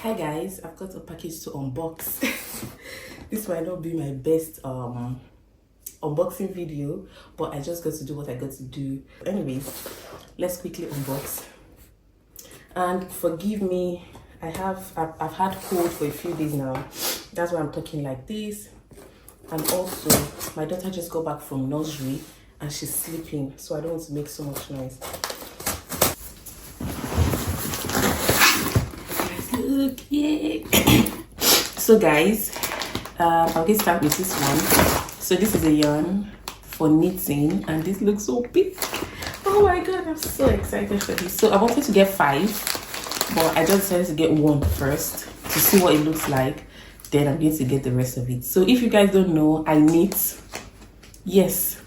Hi guys, I've got a package to unbox. This might not be my best unboxing video, but I just got to do what I got to do. Anyways, let's quickly unbox. And forgive me, I've had cold for a few days now. That's why I'm talking like this. And also, my daughter just got back from nursery and she's sleeping, so I don't want to make so much noise. Look, yay! So guys, I'll get started with this one. So this is a yarn for knitting, and this looks so big. Oh my god, I'm so excited for this. So I wanted to get 5, but I just decided to get 1 first to see what it looks like. Then I'm going to get the rest of it. So if you guys don't know, I knit. Yes,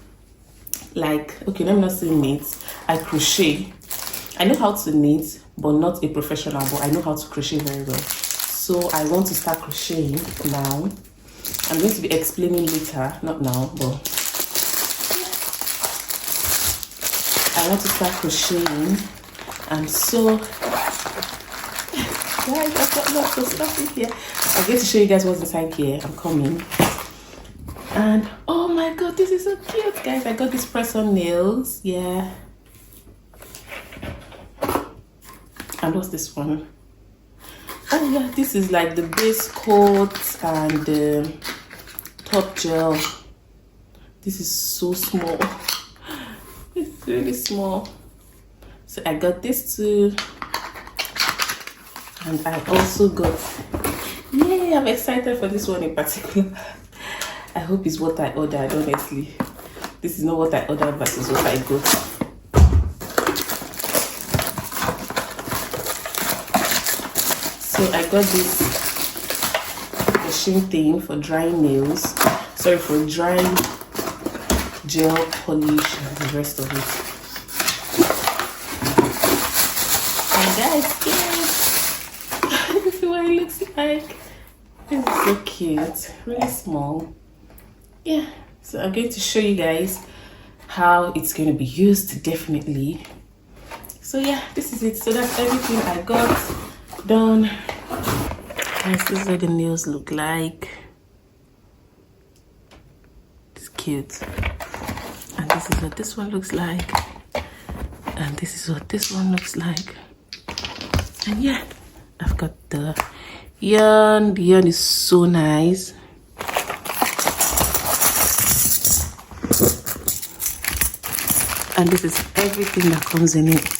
like, okay, let me not say knit, I crochet. I know how to knit, but not a professional, but I know how to crochet very well. So I want to start crocheting now. I'm going to be explaining later, not now, but I want to start crocheting. And so guys, I've got lots of stuff in here. I'm going to show you guys what's inside here. I'm coming. And oh my god, this is so cute, guys. I got this press-on nails. Yeah. And what's this one? Oh yeah, this is like the base coat and the top gel. This is so small. It's really small. So I got this too. And I also got, yay, I'm excited for this one in particular. I hope it's what I ordered, honestly. This is not what I ordered, but it's what I got. So I got this machine thing for drying nails. Sorry, for drying gel polish and the rest of it. And guys, this is what it looks like. This is so cute, really small. Yeah, so I'm going to show you guys how it's going to be used, definitely. So yeah, this is it. So that's everything I got done. Guys, this is what the nails look like. It's cute. And this is what this one looks like. And this is what this one looks like. And yeah, I've got the yarn. The yarn is so nice. And this is everything that comes in it.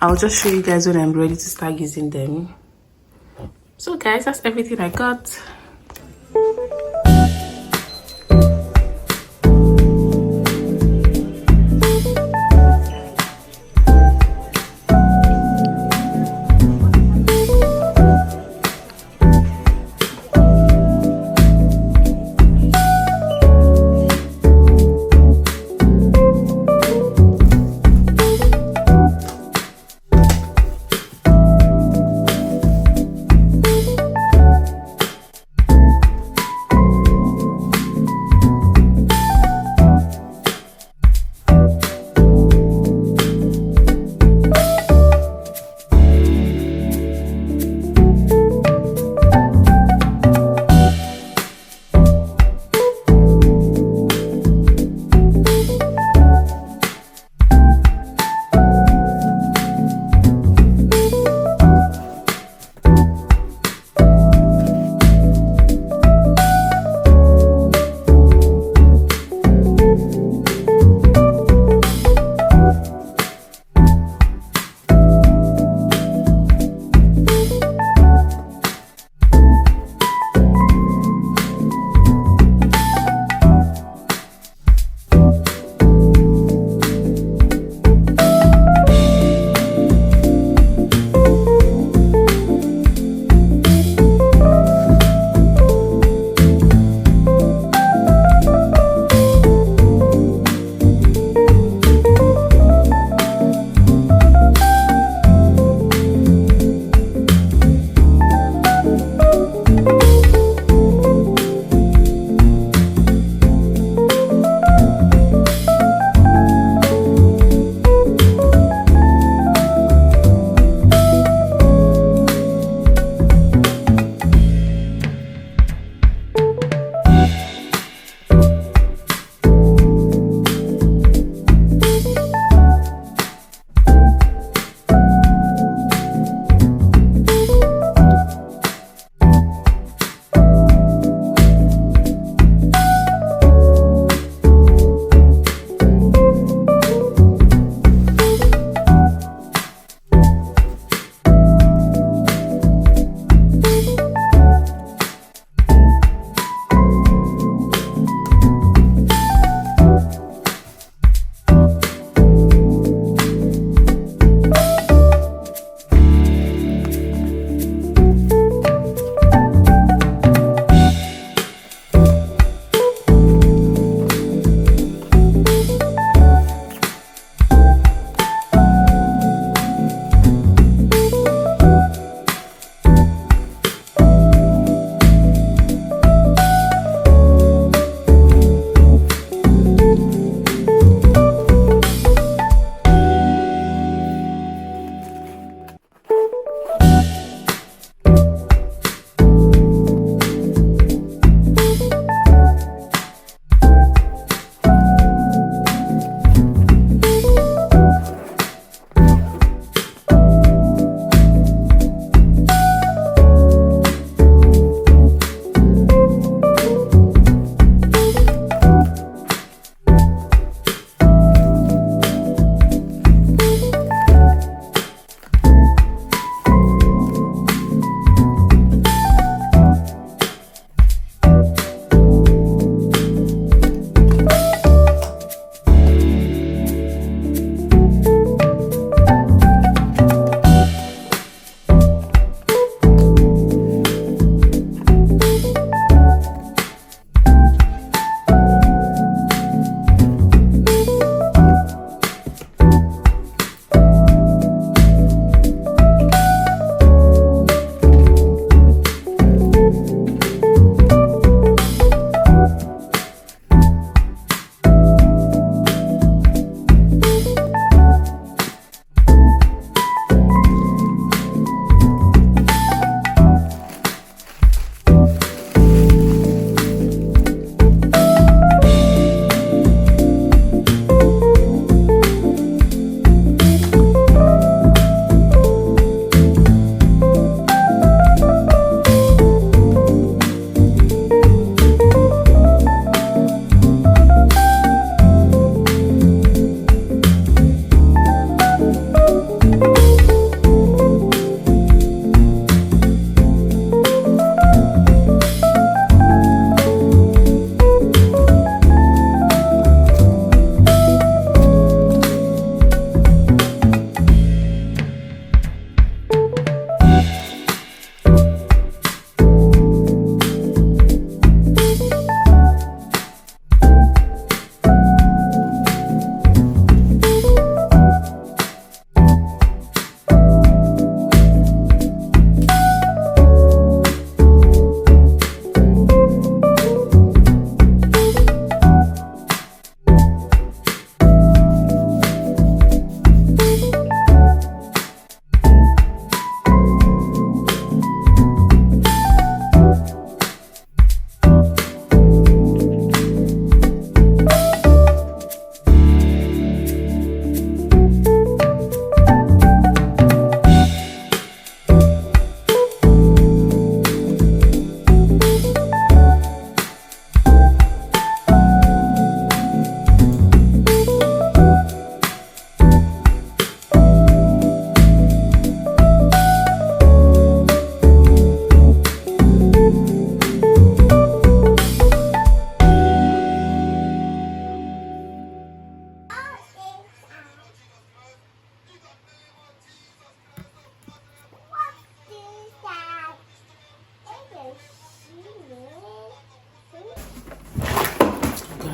I'll just show you guys when I'm ready to start using them. So guys, that's everything I got.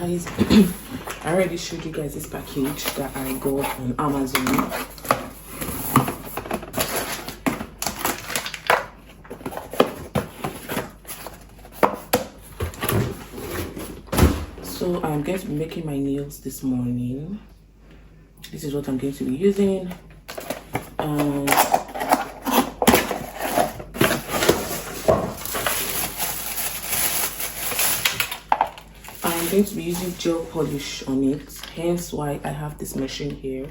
guys, I already showed you guys this package that I got on Amazon. So I'm going to be making my nails this morning. This is what I'm going to be using. I'm going to be using gel polish on it, hence why I have this machine here.